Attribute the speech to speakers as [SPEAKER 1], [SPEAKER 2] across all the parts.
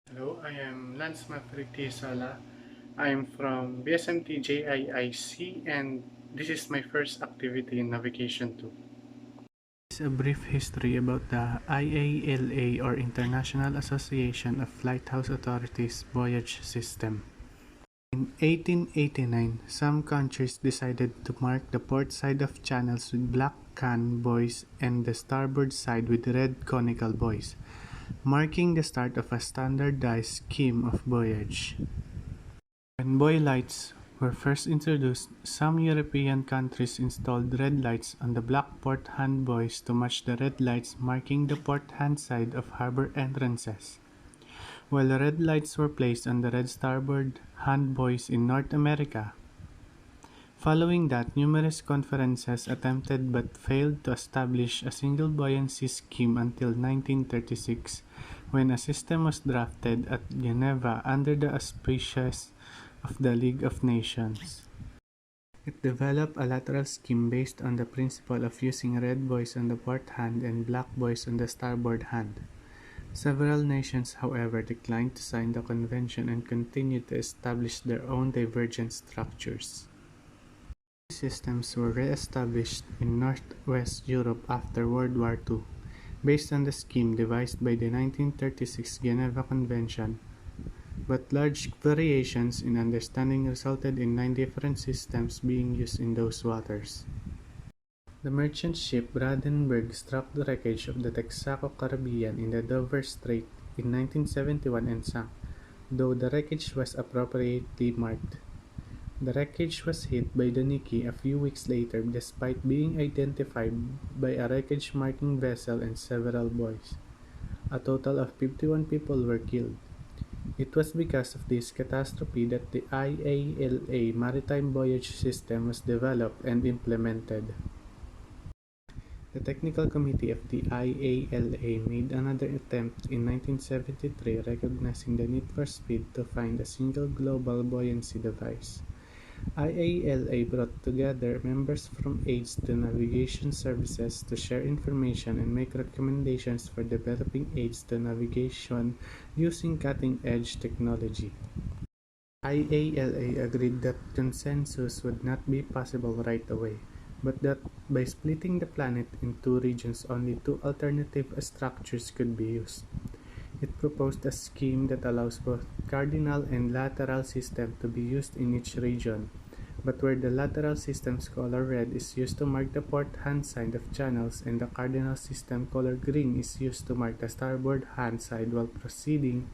[SPEAKER 1] Hello, I am Lance Maverick Hizola. I am from BSMT and this is my first activity in navigation too. This is a brief history about the IALA or International Association of Lighthouse Authorities voyage system. In 1889, some countries decided to mark the port side of channels with black can buoys and the starboard side with red conical buoys, marking the start of a standardized scheme of voyage. When buoy lights were first introduced, some European countries installed red lights on the black port hand buoys to match the red lights marking the port hand side of harbor entrances, while red lights were placed on the red starboard hand buoys in North America. Following that, numerous conferences attempted but failed to establish a single buoyancy scheme until 1936, when a system was drafted at Geneva under the auspices of the League of Nations. It developed a lateral scheme based on the principle of using red buoys on the port hand and black buoys on the starboard hand. Several nations, however, declined to sign the convention and continued to establish their own divergent structures. These systems were re-established in Northwest Europe after World War II, based on the scheme devised by the 1936 Geneva Convention, but large variations in understanding resulted in 9 different systems being used in those waters. The merchant ship Brandenburg struck the wreckage of the Texaco Caribbean in the Dover Strait in 1971 and sank, though the wreckage was appropriately marked. The wreckage was hit by the Nikki a few weeks later despite being identified by a wreckage marking vessel and several buoys. A total of 51 people were killed. It was because of this catastrophe that the IALA maritime voyage system was developed and implemented. The technical committee of the IALA made another attempt in 1973, recognizing the need for speed to find a single global buoyancy device. IALA brought together members from aids to navigation services to share information and make recommendations for developing aids to navigation using cutting-edge technology. IALA agreed that consensus would not be possible right away, but that by splitting the planet in two regions only two alternative structures could be used. It proposed a scheme that allows both cardinal and lateral system to be used in each region, but where the lateral system's color red is used to mark the port hand side of channels and the cardinal system color green is used to mark the starboard hand side while proceeding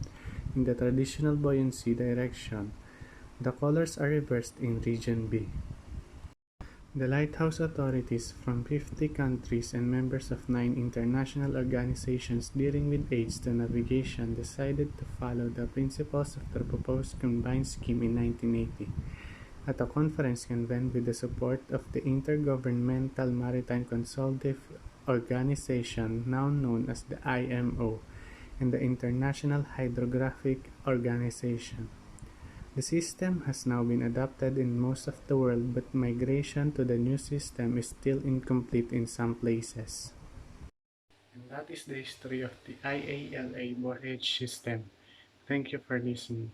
[SPEAKER 1] in the traditional buoyancy direction. The colors are reversed in Region B. The lighthouse authorities from 50 countries and members of 9 international organizations dealing with aids to navigation decided to follow the principles of the proposed combined scheme in 1980 at a conference convened with the support of the Intergovernmental Maritime Consultative Organization, now known as the IMO, and the International Hydrographic Organization. The system has now been adopted in most of the world, but migration to the new system is still incomplete in some places. And that is the history of the IALA voyage system. Thank you for listening.